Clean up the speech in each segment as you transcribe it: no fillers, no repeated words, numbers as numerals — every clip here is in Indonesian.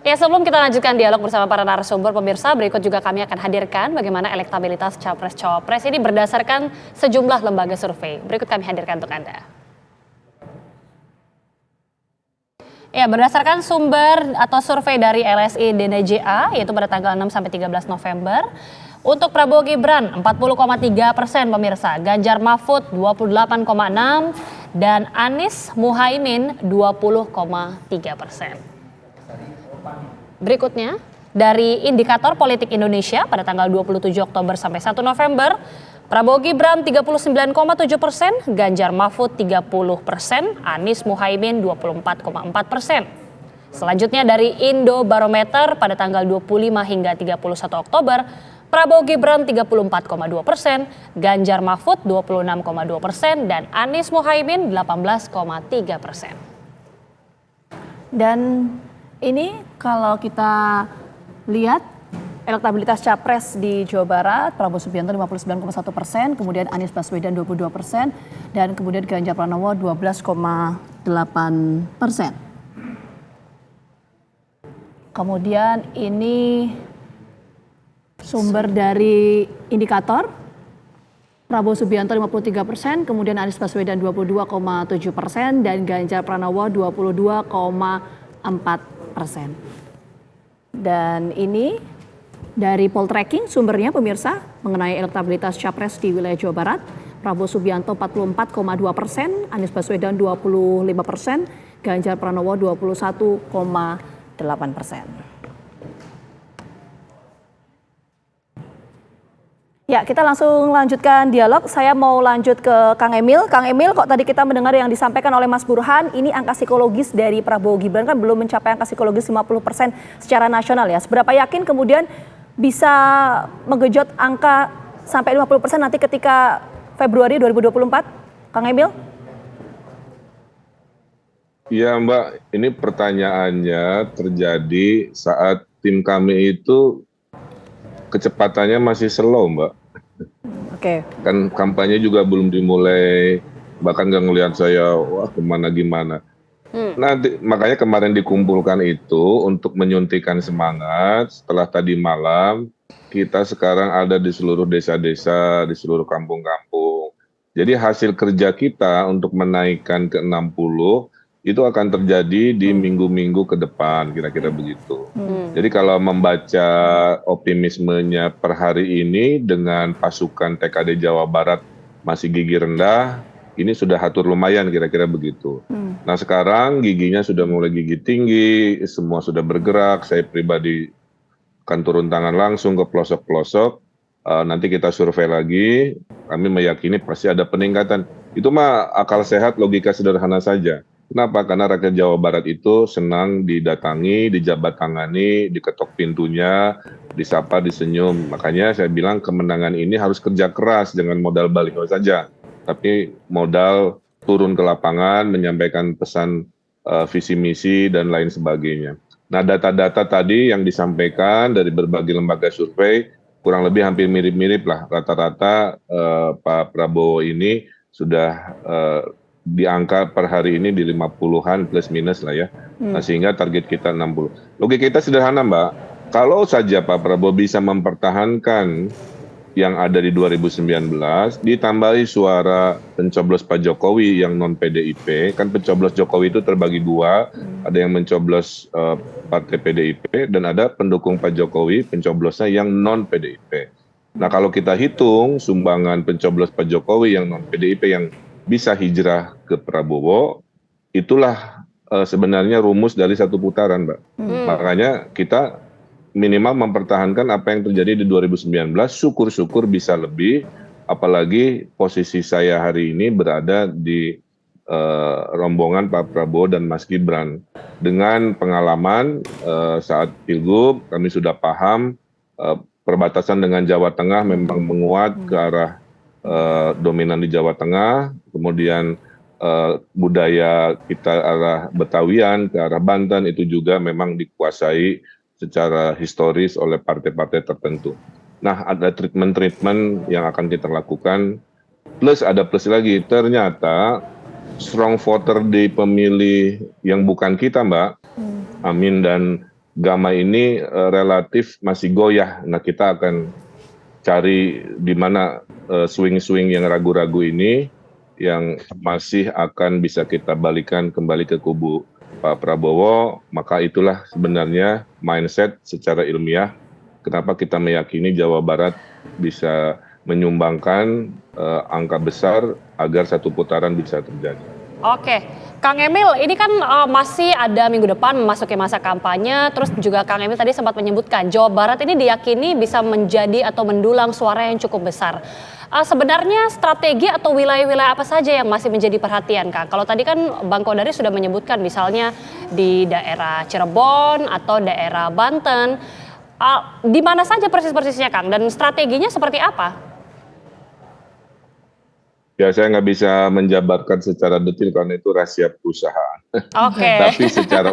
Ya, sebelum kita lanjutkan dialog bersama para narasumber, pemirsa, berikut juga kami akan hadirkan bagaimana elektabilitas Capres-Cawapres ini berdasarkan sejumlah lembaga survei. Berikut kami hadirkan untuk Anda. Ya, berdasarkan sumber atau survei dari LSI DNJA, yaitu pada tanggal 6 sampai 13 November, untuk Prabowo Gibran 40,3% pemirsa, Ganjar Mahfud 28,6% dan Anies Muhaimin 20,3%. Berikutnya, dari Indikator Politik Indonesia pada tanggal 27 Oktober sampai 1 November, Prabowo Gibran 39,7%, Ganjar Mahfud 30%, Anies Muhaimin 24,4%. Selanjutnya dari Indobarometer pada tanggal 25 hingga 31 Oktober, Prabowo Gibran 34,2%, Ganjar Mahfud 26,2%, dan Anies Muhaimin 18,3%. Dan ini kalau kita lihat elektabilitas capres di Jawa Barat, Prabowo Subianto 59,1%, kemudian Anies Baswedan 22%, dan kemudian Ganjar Pranowo 12,8%. Kemudian ini sumber dari indikator, Prabowo Subianto 53%, kemudian Anies Baswedan 22,7%, dan Ganjar Pranowo 22,4%. Dan ini dari Poltreking sumbernya pemirsa mengenai elektabilitas capres di wilayah Jawa Barat, Prabowo Subianto 44,2%, Anies Baswedan 25%, Ganjar Pranowo 21,8%. Ya, kita langsung lanjutkan dialog. Saya mau lanjut ke Kang Emil. Kang Emil, kok tadi kita mendengar yang disampaikan oleh Mas Burhan, ini angka psikologis dari Prabowo Gibran kan belum mencapai angka psikologis 50% secara nasional ya. Seberapa yakin kemudian bisa menggenjot angka sampai 50% nanti ketika Februari 2024? Kang Emil? Iya Mbak, ini pertanyaannya terjadi saat tim kami itu kecepatannya masih slow Mbak. Oke. Kan kampanye juga belum dimulai, bahkan nggak ngelihat saya, wah kemana gimana. Nanti makanya kemarin dikumpulkan itu untuk menyuntikkan semangat. Setelah tadi malam kita sekarang ada di seluruh desa-desa, di seluruh kampung-kampung. Jadi hasil kerja kita untuk menaikkan ke 60 itu akan terjadi di minggu-minggu ke depan, kira-kira begitu. Jadi kalau membaca optimismenya per hari ini dengan pasukan TKD Jawa Barat masih gigi rendah, ini sudah hatur lumayan kira-kira begitu. Nah sekarang giginya sudah mulai gigi tinggi, semua sudah bergerak, saya pribadi akan turun tangan langsung ke pelosok-pelosok, nanti kita survei lagi, kami meyakini pasti ada peningkatan. Itu mah akal sehat, logika sederhana saja. Kenapa? Karena rakyat Jawa Barat itu senang didatangi, dijabat tangani, diketok pintunya, disapa, disenyum. Makanya saya bilang kemenangan ini harus kerja keras dengan modal baliho saja. Tapi modal turun ke lapangan, menyampaikan pesan visi misi dan lain sebagainya. Nah data-data tadi yang disampaikan dari berbagai lembaga survei kurang lebih hampir mirip-mirip lah. Rata-rata Pak Prabowo ini sudah di angka per hari ini di 50-an plus minus lah ya. Nah, sehingga target kita 60. Logika kita sederhana Mbak, kalau saja Pak Prabowo bisa mempertahankan yang ada di 2019, ditambahi suara pencoblos Pak Jokowi yang non PDIP, kan pencoblos Jokowi itu terbagi dua, ada yang mencoblos partai PDIP dan ada pendukung Pak Jokowi pencoblosnya yang non PDIP. Nah kalau kita hitung sumbangan pencoblos Pak Jokowi yang non PDIP yang bisa hijrah ke Prabowo, itulah sebenarnya rumus dari satu putaran Mbak. Makanya kita minimal mempertahankan apa yang terjadi di 2019, syukur-syukur bisa lebih, apalagi posisi saya hari ini berada di rombongan Pak Prabowo dan Mas Gibran. Dengan pengalaman saat Pilgub, kami sudah paham perbatasan dengan Jawa Tengah memang menguat ke arah dominan di Jawa Tengah, kemudian budaya kita arah Betawian ke arah Banten itu juga memang dikuasai secara historis oleh partai-partai tertentu. Nah ada treatment-treatment yang akan kita lakukan, plus ada plus lagi, ternyata strong voter di pemilih yang bukan kita Mbak, Amin dan gamma ini relatif masih goyah. Nah, kita akan cari di mana swing-swing yang ragu-ragu ini yang masih akan bisa kita balikan kembali ke kubu Pak Prabowo. Maka itulah sebenarnya mindset secara ilmiah kenapa kita meyakini Jawa Barat bisa menyumbangkan angka besar agar satu putaran bisa terjadi. Oke, Kang Emil, ini kan masih ada minggu depan memasuki masa kampanye, terus juga Kang Emil tadi sempat menyebutkan Jawa Barat ini diyakini bisa menjadi atau mendulang suara yang cukup besar. Sebenarnya strategi atau wilayah-wilayah apa saja yang masih menjadi perhatian, Kang? Kalau tadi kan Bang Kodari sudah menyebutkan misalnya di daerah Cirebon atau daerah Banten, di mana saja persis-persisnya, Kang? Dan strateginya seperti apa? Ya, saya nggak bisa menjabarkan secara detail karena itu rahasia perusahaan. Oke. Tapi secara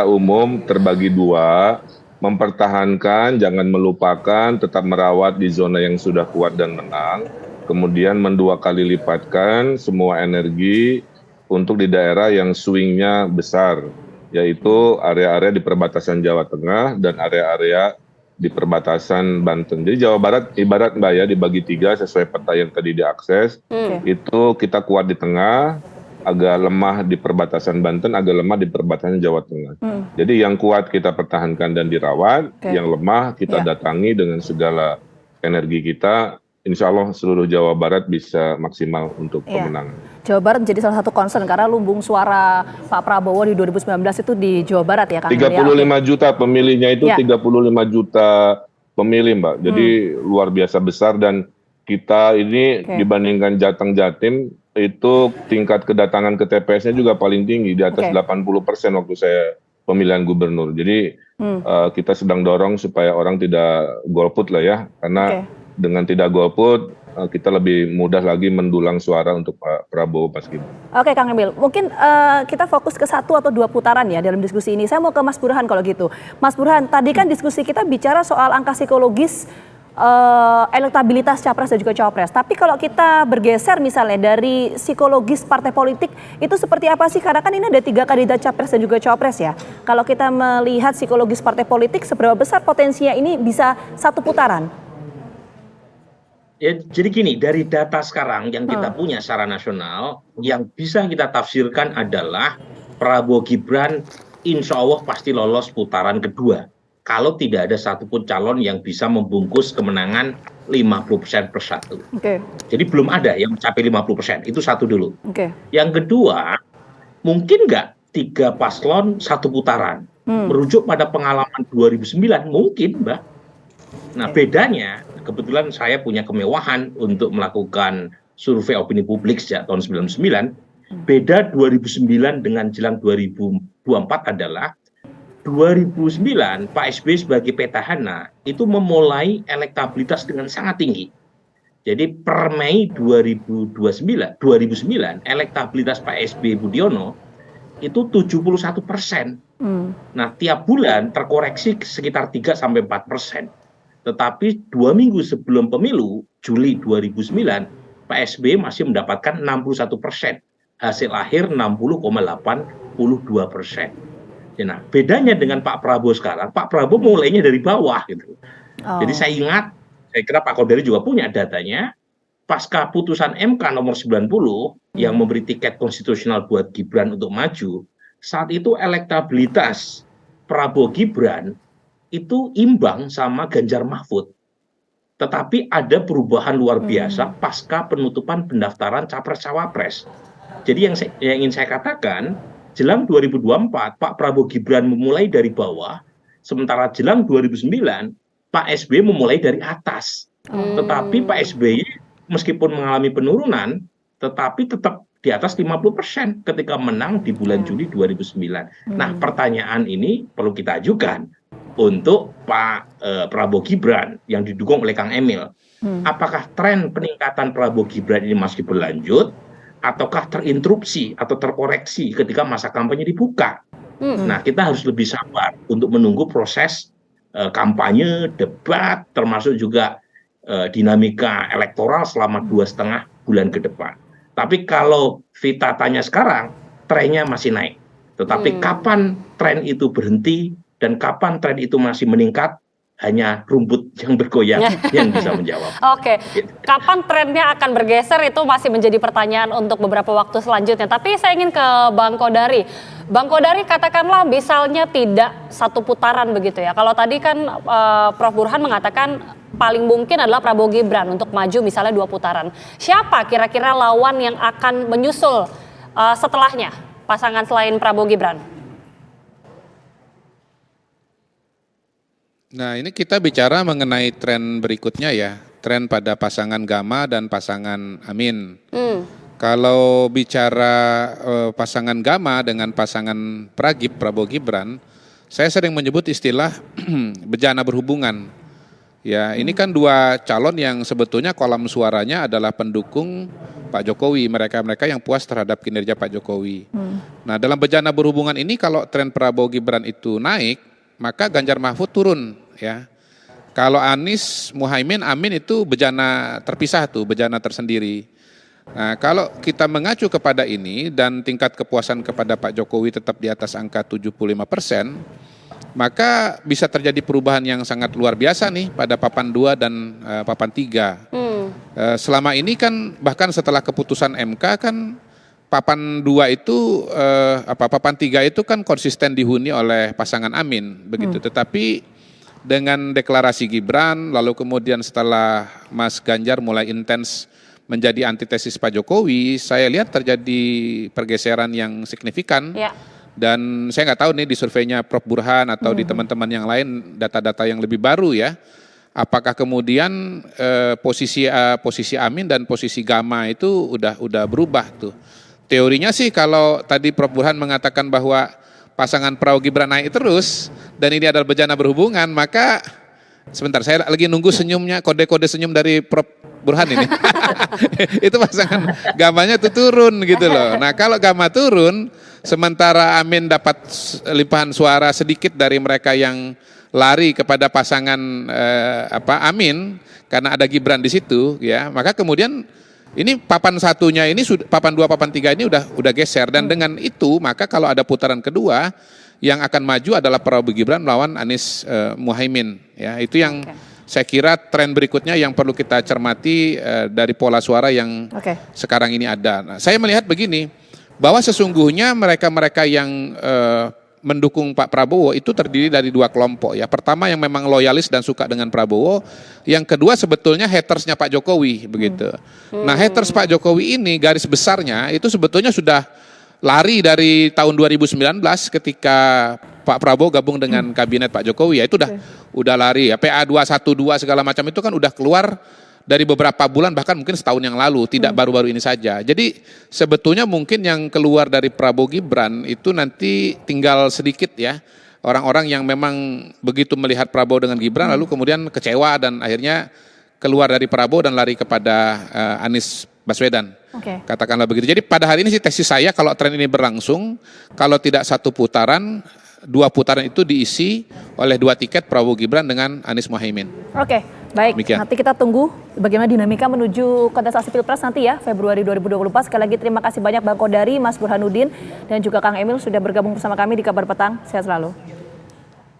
umum terbagi dua, mempertahankan, jangan melupakan, tetap merawat di zona yang sudah kuat dan menang. Kemudian mendua kali lipatkan semua energi untuk di daerah yang swingnya besar, yaitu area-area di perbatasan Jawa Tengah dan area-area di perbatasan Banten. Jadi Jawa Barat ibarat Mbak ya dibagi 3 sesuai peta yang tadi diakses. Itu kita kuat di tengah, agak lemah di perbatasan Banten, agak lemah di perbatasan Jawa Tengah. Jadi yang kuat kita pertahankan dan dirawat, yang lemah kita datangi dengan segala energi kita. Insya Allah seluruh Jawa Barat bisa maksimal untuk pemenangan. Jawa Barat menjadi salah satu concern karena lumbung suara Pak Prabowo di 2019 itu di Jawa Barat ya Kang. 35 juta pemilihnya itu 35 juta pemilih Mbak. Jadi luar biasa besar dan kita ini dibandingkan Jateng Jatim itu tingkat kedatangan ke TPS-nya juga paling tinggi di atas 80% waktu saya pemilihan gubernur. Jadi kita sedang dorong supaya orang tidak golput lah ya karena dengan tidak golput, kita lebih mudah lagi mendulang suara untuk Pak Prabowo Mas Gibran. Oke Kang Emil, mungkin kita fokus ke 1 atau 2 putaran ya dalam diskusi ini. Saya mau ke Mas Burhan kalau gitu. Mas Burhan, tadi kan diskusi kita bicara soal angka psikologis elektabilitas capres dan juga cawapres. Tapi kalau kita bergeser misalnya dari psikologis partai politik, itu seperti apa sih? Karena kan ini ada 3 kandidat capres dan juga cawapres ya. Kalau kita melihat psikologis partai politik, seberapa besar potensinya ini bisa 1 putaran? Ya, jadi gini, dari data sekarang yang kita punya secara nasional, yang bisa kita tafsirkan adalah Prabowo Gibran insya Allah pasti lolos putaran kedua. Kalau tidak ada satupun calon yang bisa membungkus kemenangan 50% per satu. Jadi belum ada yang mencapai 50%, itu satu dulu. Yang kedua, mungkin nggak 3 paslon 1 putaran? Merujuk pada pengalaman 2009, mungkin Mbak. Nah bedanya, kebetulan saya punya kemewahan untuk melakukan survei opini publik sejak tahun 99. Beda 2009 dengan jelang 2024 adalah 2009 Pak SBY sebagai petahana itu memulai elektabilitas dengan sangat tinggi. Jadi per Mei 2009 elektabilitas Pak SBY Budiono itu 71%. Nah tiap bulan terkoreksi sekitar 3-4%. Tetapi 2 minggu sebelum pemilu, Juli 2009, Pak SBY masih mendapatkan 61%. Hasil akhir 60,82%. Nah, bedanya dengan Pak Prabowo sekarang, Pak Prabowo mulainya dari bawah gitu. Jadi saya ingat, saya kira Pak Kodari juga punya datanya, pasca putusan MK nomor 90 yang memberi tiket konstitusional buat Gibran untuk maju, saat itu elektabilitas Prabowo Gibran itu imbang sama Ganjar Mahfud. Tetapi ada perubahan luar biasa pasca penutupan pendaftaran capres-cawapres. Jadi yang ingin saya katakan, jelang 2024 Pak Prabowo Gibran memulai dari bawah, sementara jelang 2009 Pak SBY memulai dari atas. Tetapi Pak SBY meskipun mengalami penurunan, tetapi tetap di atas 50% ketika menang di bulan Juli 2009. Nah pertanyaan ini perlu kita ajukan untuk Pak Prabowo Gibran yang didukung oleh Kang Emil. Apakah tren peningkatan Prabowo Gibran ini masih berlanjut ataukah terinterupsi atau terkoreksi ketika masa kampanye dibuka? Nah, kita harus lebih sabar untuk menunggu proses kampanye, debat, termasuk juga dinamika elektoral selama 2,5 bulan ke depan. Tapi kalau Vita tanya sekarang, trennya masih naik. Tetapi kapan tren itu berhenti dan kapan tren itu masih meningkat, hanya rumput yang bergoyang yang bisa menjawab. Oke, kapan trennya akan bergeser itu masih menjadi pertanyaan untuk beberapa waktu selanjutnya. Tapi saya ingin ke Bang Kodari. Bang Kodari, katakanlah misalnya tidak satu putaran begitu ya. Kalau tadi kan Prof. Burhan mengatakan paling mungkin adalah Prabowo Gibran untuk maju misalnya 2 putaran. Siapa kira-kira lawan yang akan menyusul setelahnya pasangan selain Prabowo Gibran? Nah, ini kita bicara mengenai tren berikutnya ya, tren pada pasangan Gama dan pasangan Amin. Kalau bicara pasangan Gama dengan pasangan Pragib, Prabowo Gibran, saya sering menyebut istilah bejana berhubungan. Ya, ini kan 2 calon yang sebetulnya kolam suaranya adalah pendukung Pak Jokowi, mereka-mereka yang puas terhadap kinerja Pak Jokowi. Nah, dalam bejana berhubungan ini kalau tren Prabowo Gibran itu naik, maka Ganjar Mahfud turun ya. Kalau Anies, Muhaimin, Amin itu bejana terpisah tuh, bejana tersendiri. Nah, kalau kita mengacu kepada ini dan tingkat kepuasan kepada Pak Jokowi tetap di atas angka 75%, maka bisa terjadi perubahan yang sangat luar biasa nih pada papan 2 dan papan 3. Selama ini kan bahkan setelah keputusan MK kan papan 2 itu papan 3 itu kan konsisten dihuni oleh pasangan Amin begitu. Tetapi dengan deklarasi Gibran lalu kemudian setelah Mas Ganjar mulai intens menjadi antitesis Pak Jokowi, saya lihat terjadi pergeseran yang signifikan. Ya. Dan saya nggak tahu nih di surveinya Prof. Burhan atau di teman-teman yang lain data-data yang lebih baru ya. Apakah kemudian posisi Amin dan posisi Gama itu udah berubah tuh. Teorinya sih kalau tadi Prof. Burhan mengatakan bahwa pasangan Prabowo Gibran naik terus dan ini adalah bejana berhubungan, maka sebentar saya lagi nunggu senyumnya, kode-kode senyum dari Prof. Burhan ini. Itu pasangan Gamanya tuh turun gitu loh. Nah, kalau Gama turun sementara Amin dapat limpahan suara sedikit dari mereka yang lari kepada pasangan Amin karena ada Gibran di situ ya, maka kemudian ini papan satunya ini papan 2 papan 3 ini udah geser dan dengan itu maka kalau ada putaran kedua yang akan maju adalah Prabowo Gibran melawan Anies Muhaimin ya. Itu yang saya kira tren berikutnya yang perlu kita cermati dari pola suara yang sekarang ini ada. Nah, saya melihat begini bahwa sesungguhnya mereka-mereka yang mendukung Pak Prabowo itu terdiri dari 2 kelompok ya. Pertama yang memang loyalis dan suka dengan Prabowo, yang kedua sebetulnya hatersnya Pak Jokowi begitu. Nah, haters Pak Jokowi ini garis besarnya itu sebetulnya sudah lari dari tahun 2019 ketika Pak Prabowo gabung dengan kabinet Pak Jokowi ya, itu udah lari ya. PA 212 segala macam itu kan udah keluar dari beberapa bulan bahkan mungkin setahun yang lalu, tidak baru-baru ini saja. Jadi sebetulnya mungkin yang keluar dari Prabowo Gibran itu nanti tinggal sedikit ya. Orang-orang yang memang begitu melihat Prabowo dengan Gibran lalu kemudian kecewa dan akhirnya keluar dari Prabowo dan lari kepada Anies Baswedan. Katakanlah begitu. Jadi pada hari ini sih tesis saya kalau tren ini berlangsung, kalau tidak satu putaran, 2 putaran itu diisi oleh 2 tiket Prabowo Gibran dengan Anies Muhaimin. Baik, demikian. Nanti kita tunggu bagaimana dinamika menuju kontestasi Pilpres nanti ya, Februari 2024. Sekali lagi terima kasih banyak Bang Kodari, Mas Burhanuddin, dan juga Kang Emil sudah bergabung bersama kami di Kabar Petang. Sehat selalu.